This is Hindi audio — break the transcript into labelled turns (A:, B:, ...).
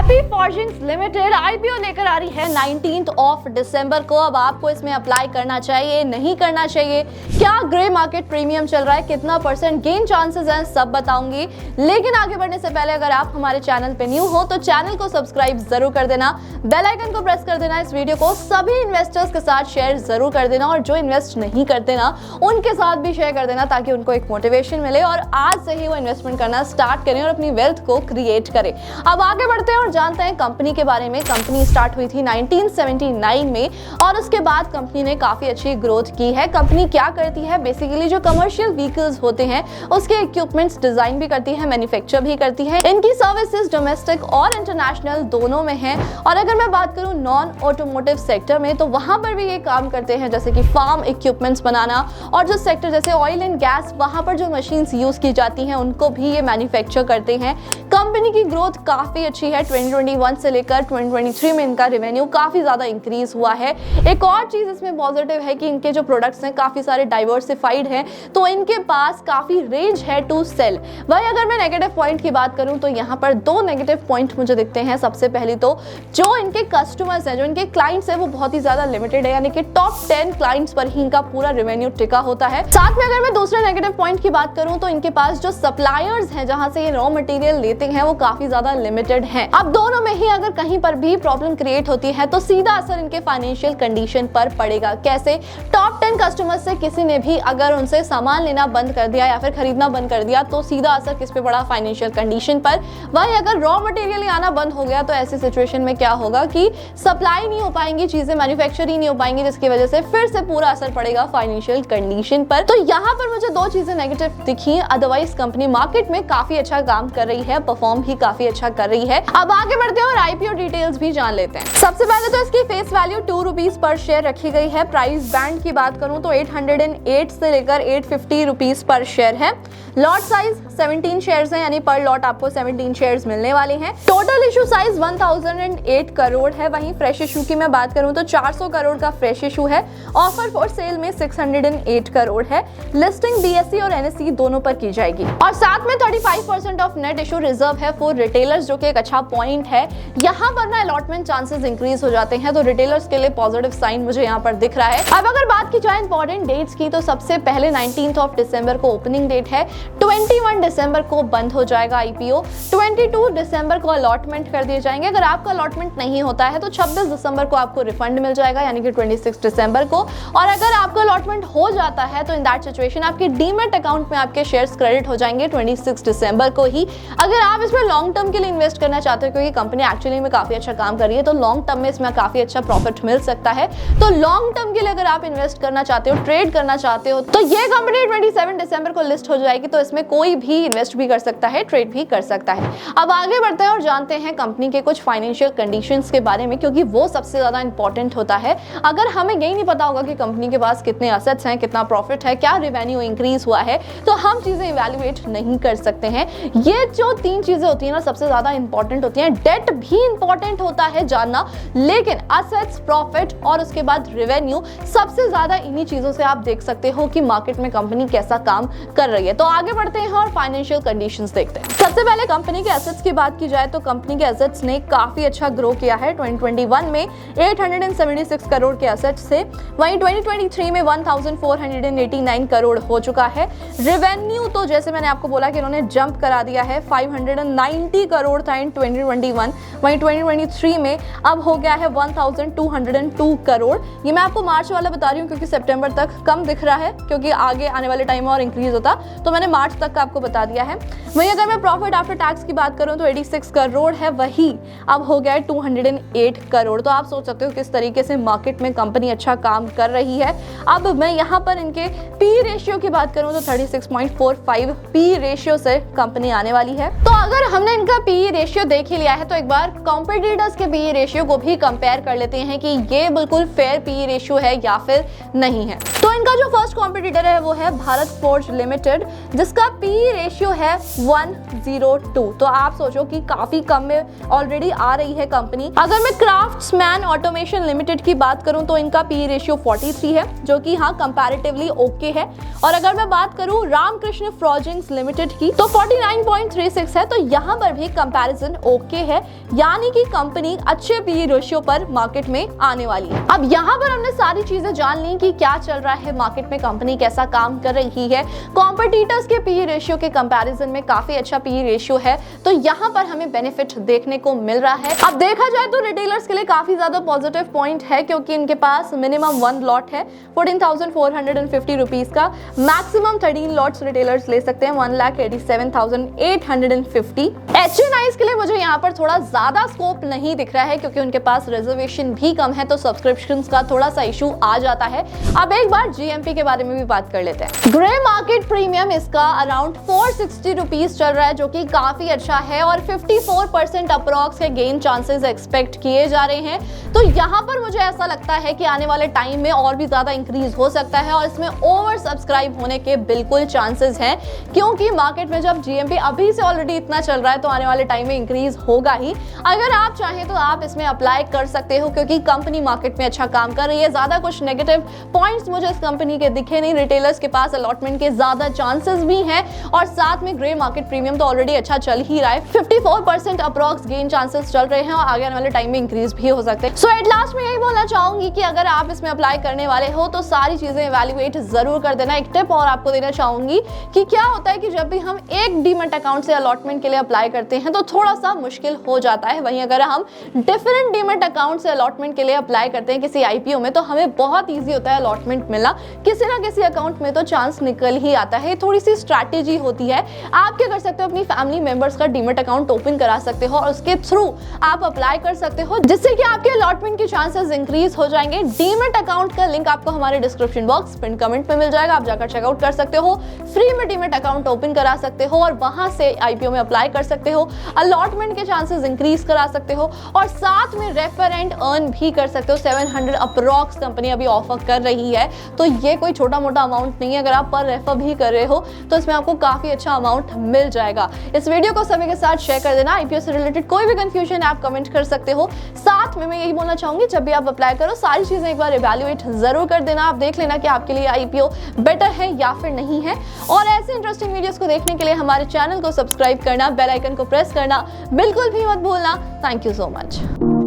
A: हैप्पी फॉर्जिंग्स लिमिटेड आईपीओ लेकर आ रही है 19th ऑफ दिसंबर को। अब आपको इसमें अप्लाई करना चाहिए, नहीं करना चाहिए, क्या ग्रे मार्केट प्रीमियम चल रहा है, कितना % गेन चांसेस हैं, सब बताऊंगी। लेकिन आगे बढ़ने से पहले अगर आप हमारे चैनल पे न्यू हो तो चैनल को सब्सक्राइब जरूर कर देना, बेल आइकन को प्रेस कर देना, इस वीडियो को सभी इन्वेस्टर्स के साथ शेयर जरूर कर देना और जो इन्वेस्ट नहीं करते ना उनके साथ भी शेयर कर देना ताकि उनको एक मोटिवेशन मिले और आज से ही वो इन्वेस्टमेंट करना स्टार्ट करें और अपनी वेल्थ को क्रिएट करें। अब आगे बढ़ते हैं और जानते हैं कंपनी के बारे में। कंपनी स्टार्ट हुई थी 1979 में और उसके बाद कंपनी ने काफी अच्छी ग्रोथ की है। कंपनी क्या करती है, बेसिकली जो कमर्शियल व्हीकल्स होते हैं उसके इक्विपमेंट्स डिजाइन भी करती है, मैन्युफैक्चर भी करती है। इनकी सर्विसेज डोमेस्टिक और इंटरनेशनल दोनों में है। और अगर मैं बात करूं नॉन ऑटोमोटिव सेक्टर में तो वहां पर भी ये काम करते हैं, जैसे कि फार्म इक्विपमेंट्स बनाना और जो सेक्टर जैसे ऑयल एंड गैस, वहां पर जो मशीन्स यूज की जाती हैं उनको भी ये मैन्युफैक्चर करते हैं। कंपनी की ग्रोथ काफी अच्छी है। 2021 से लेकर 2023 में इनका रेवेन्यू काफी ज्यादा इंक्रीज हुआ है। एक और चीज इसमें पॉजिटिव है कि इनके जो प्रोडक्ट्स हैं काफी सारे डाइवर्सिफाइड हैं, तो इनके पास काफी रेंज है टू सेल। वही अगर मैं नेगेटिव पॉइंट की बात करूं तो यहाँ पर दो नेगेटिव पॉइंट मुझे दिखते हैं। सबसे पहले तो जो इनके कस्टमर्स हैं, जो इनके क्लाइंट्स हैं, वो बहुत ही ज्यादा लिमिटेड है, यानी कि टॉप 10 क्लाइंट्स पर ही इनका पूरा रेवेन्यू टिका होता है। साथ में अगर मैं दूसरे नेगेटिव पॉइंट की बात करूं तो इनके पास जो सप्लायर्स हैं, जहां से ये रॉ मटेरियल लेते हैं, वो काफी ज्यादा लिमिटेड है। अब दोनों में ही अगर कहीं पर भी प्रॉब्लम क्रिएट होती है तो सीधा असर इनके फाइनेंशियल कंडीशन पर पड़ेगा। कैसे? टॉप 10 कस्टमर्स से किसी ने भी अगर उनसे सामान लेना बंद कर दिया या फिर खरीदना बंद कर दिया तो सीधा असर किस पे पड़ा? फाइनेंशियल कंडीशन पर। वहीं अगर रॉ मटेरियल ही आना बंद हो गया तो ऐसी सिचुएशन में क्या होगा कि सप्लाई नहीं हो पाएंगी, चीजें मैन्युफैक्चर ही नहीं हो पाएंगी, जिसकी वजह से फिर से पूरा असर पड़ेगा फाइनेंशियल कंडीशन पर। तो यहाँ पर मुझे दो चीजें नेगेटिव दिखी। अदरवाइज कंपनी मार्केट में काफी अच्छा काम कर रही है, परफॉर्म भी काफी अच्छा कर रही है। अब आगे बढ़ते हैं और आईपीओ डिटेल्स भी जान लेते हैं। सबसे पहले तो इसकी face value 2 rupees per share रखी गई है। प्राइस बैंड की बात करूं तो 808 से लेकर 850 रुपीज पर शेयर है। लॉट साइज 17 शेयर्स हैं, यानी पर लॉट आपको 17 शेयर्स मिलने वाले हैं। टोटल इशू साइज 1008 करोड़ है। वहीं फ्रेश इशू की मैं बात करूं तो 400 करोड़ का फ्रेश इशू है। ऑफर फॉर सेल में 608 करोड़ है। लिस्टिंग बीएसई और एनएसई दोनों पर की जाएगी और साथ में 35% ऑफ नेट इशू रिजर्व है फॉर रिटेलर्स, जो कि एक अच्छा पॉइंट है। यहाँ पर ना अलॉटमेंट चांसेस इंक्रीज हो जाते हैं, तो रिटेलर्स के लिए पॉजिटिव साइन मुझे यहाँ पर दिख रहा है। अब अगर बात की जाए इंपॉर्टेंट डेट्स की तो सबसे पहले 19th ऑफ दिसंबर को ओपनिंग डेट है। 21 दिसंबर को बंद हो जाएगा आईपीओ। 22 दिसंबर को अलॉटमेंट कर दिए जाएंगे। अगर आपका अलॉटमेंट नहीं होता है तो 26 दिसंबर को आपको रिफंड मिल जाएगा, यानी कि 26 दिसंबर को। और अगर आपका अलॉटमेंट हो जाता है तो इन दैट सिचुएशन आपके डीमैट अकाउंट में आपके शेयर्स क्रेडिट हो जाएंगे 26 दिसंबर को ही। अगर आप इसमें लॉन्ग टर्म के लिए इन्वेस्ट करना चाहते हो, क्योंकि कंपनी एक्चुअली में काफी अच्छा काम कर रही है, तो लॉन्ग टर्म में इसमें काफी अच्छा प्रॉफिट मिल सकता है। तो लॉन्ग टर्म के लिए अगर आप इन्वेस्ट करना चाहते हो, ट्रेड करना चाहते हो, तो ये कंपनी 27 दिसंबर को लिस्ट हो जाएगी। तो इसमें कोई भी इन्वेस्ट भी कर सकता है, ट्रेड भी कर सकता है। अब आगे बढ़ते हैं और जानते हैं कंपनी के कुछ फाइनेंशियल कंडीशंस के बारे में, क्योंकि वो सबसे ज्यादा इंपॉर्टेंट होता है। अगर हमें यही नहीं पता होगा कि कंपनी के पास कितने एसेट्स हैं, कितना प्रॉफिट है, क्या रेवेन्यू इंक्रीज हुआ है, तो हम चीजें इवैल्यूएट नहीं कर सकते हैं। ये जो 3 चीजें होती है ना, सबसे ज्यादा इंपॉर्टेंट होती है। डेट भी इंपॉर्टेंट होता है जानना, लेकिन एसेट्स, प्रॉफिट और उसके बाद रेवेन्यू, सबसे ज्यादा इन्हीं चीजों से आप देख सकते हो कि मार्केट में कंपनी कैसा काम कर रही है। तो आगे बढ़ते हैं और फाइनेंशियल कंडीशंस देखते हैं। सबसे पहले कंपनी के एसेट्स की बात की जाए तो कंपनी के एसेट्स ने काफी अच्छा ग्रो किया है। 2021 में 876 करोड़ के एसेट्स थे, वहीं 2023 में 1489 करोड़ हो चुका है। रेवेन्यू तो जैसे मैंने आपको बोला कि इन्होंने जंप करा दिया है, 590 करोड़ था इन 2021, वहीं 2023 में अब हो गया है 1202 करोड़। ये मैं आपको मार्च वाला बता रही हूँ क्योंकि सितंबर तक कम दिख रहा है, क्योंकि आगे आने वाले टाइम में और इंक्रीज होता, तो मैंने मार्च तक का आपको बता दिया है। वहीं अगर मैं प्रॉफिट आफ्टर टैक्स की बात करूं तो 86 करोड़ है, वही अब हो गया है 208 करोड़। तो आप सोच सकते हो किस तरीके से मार्केट में कंपनी अच्छा काम कर रही है। अब मैं यहाँ पर इनके पी रेशियो की बात करूं तो 36.45 पी रेशियो से कंपनी आने वाली है। तो अगर हमने इनका पी रेशियो देख ही लिया है तो एक बार कॉम्पिटिटर्स के पी रेशियो को भी कंपेयर कर लेते हैं कि ये बिल्कुल फेयर पी रेशियो है या फिर नहीं है। तो इनका जो फर्स्ट कॉम्पिटिटर है वो है भारत फोर्ज लिमिटेड, जिसका पी रेशियो है 102। तो आप सोचो कि काफी कम में ऑलरेडी आ रही है कंपनी। अगर मैं क्राफ्ट्समैन ऑटोमेशन लिमिटेड की बात करूं तो इनका पी रेशियो 43 है, जो कि हाँ कंपैरेटिवली ओके है। और अगर मैं बात करूं रामकृष्ण फॉर्जिंग्स लिमिटेड की तो 49.36 है, है तो यहाँ पर भी कंपैरिजन ओके है, यानी कि कंपनी अच्छे पीई रेशियो पर मार्केट में आने वाली है। अब यहाँ पर हमने सारी चीजें जान ली कि क्या चल रहा है मार्केट में, कंपनी कैसा काम कर रही है, कॉम्पिटिटर्स के पीई रेशियो के कंपैरिजन में काफी अच्छा पीई रेशियो है, तो यहाँ पर हमें बेनिफिट देखने को मिल रहा है। अब देखा जाए तो रिटेलर्स के लिए काफी ज्यादा पॉजिटिव पॉइंट है, क्योंकि इनके पास मिनिमम 1 लॉट है 14,450 रुपीज का, मैक्सिमम 13 लॉट्स रिटेलर्स ले सकते हैं 1,87,850। एचएनआईज के लिए मुझे यहाँ पर थोड़ा ज्यादा स्कोप नहीं दिख रहा है, क्योंकि उनके पास रिजर्वेशन भी कम है, तो सब्सक्रिप्शंस का थोड़ा सा इशू आ जाता है। अब एक बार जीएमपी के बारे में भी बात कर लेते हैं। ग्रे मार्केट प्रीमियम इसका अराउंड 460 रुपीज चल रहा है, जो कि काफी अच्छा है, और 54% अप्रॉक्स के गेन चांसेस एक्सपेक्ट किए जा रहे हैं। तो यहाँ पर मुझे ऐसा लगता है कि आने वाले टाइम में और भी ज्यादा इंक्रीज हो सकता है, और इसमें ओवर सब्सक्राइब होने के बिल्कुल चांसेस हैं, क्योंकि मार्केट में जब जीएमपी अभी से ऑलरेडी इतना चल रहा है तो आने वाले टाइम में इंक्रीज होगा ही। अगर आप चाहें तो आप इसमें अप्लाई कर सकते हो, क्योंकि कंपनी मार्केट में अच्छा काम कर रही है। ज्यादा कुछ नेगेटिव पॉइंट्स मुझे इस कंपनी के दिखे नहीं, रिटेलर्स के पास अलॉटमेंट के ज्यादा चांसेस भी हैं, और साथ में ग्रे मार्केट प्रीमियम तो ऑलरेडी अच्छा चल ही रहा है। 54% अप्रॉक्स गेन चांसेस चल रहे हैं, और आगे आने वाले टाइम में इंक्रीज भी हो सकते हैं। सो एट लास्ट में यही बोलना चाहूंगी कि अगर आप इसमें अप्लाई करने वाले हो तो सारी चीजें इवैल्यूएट जरूर कर देना। एक टिप और आपको देना चाहूंगी कि क्या होता है कि जब भी हम एक डीमैट अकाउंट से अलॉटमेंट के लिए अप्लाई करते हैं तो थोड़ा सा मुश्किल हो जाता है, वहीं अगर हम डिफरेंट डीमैट अकाउंट से अलॉटमेंट के लिए अप्लाई करते हैं किसी आईपीओ में, तो हमें बहुत ईजी होता है अलॉटमेंट मिलना। किसी ना किसी अकाउंट में तो चांस निकल ही आता है। थोड़ी सी स्ट्रैटेजी होती है। आप क्या कर सकते हो, अपनी फैमिली मेंबर्स का डीमैट अकाउंट ओपन करा सकते हो और उसके थ्रू आप अप्लाई कर सकते हो, जिससे कि आपके अलॉटमेंट के चांसेस इंक्रीज हो जाएंगे। डीमैट अकाउंट का लिंक आपको हमारे डिस्क्रिप्शन बॉक्स पिन कमेंट में मिल जाएगा, आप जाकर चेकआउट कर सकते हो। फ्री में डीमैट अकाउंट ओपन करा सकते हो और वहां से आईपीओ में अप्लाई कर सकते हो, अलॉटमेंट के चांसेस इंक्रीज करा सकते हो, और साथ में रेफर एंड अर्न भी कर सकते हो। 700 अप्रॉक्स कंपनी अभी ऑफर कर रही है, तो ये कोई छोटा मोटा अमाउंट नहीं है। अगर आप पर रेफर भी कर रहे हो तो इसमें आपको काफी अच्छा अमाउंट मिल जाएगा। इस वीडियो को सभी के साथ शेयर कर देना। आईपीओ से रिलेटेड कोई भी कंफ्यूजन है आप कमेंट कर सकते हो। साथ में मैं यही बोलना चाहूंगी, जब भी आप अप्लाई करो सारी चीजें एक बार इवैल्यूएट जरूर कर देना। आप देख लेना कि आपके लिए आईपीओ बेटर है या फिर नहीं है। और ऐसे इंटरेस्टिंग वीडियोस को देखने के लिए हमारे चैनल को सब्सक्राइब करना, बेल आइकन को प्रेस करना बिल्कुल भी मत भूलना। Thank you so much.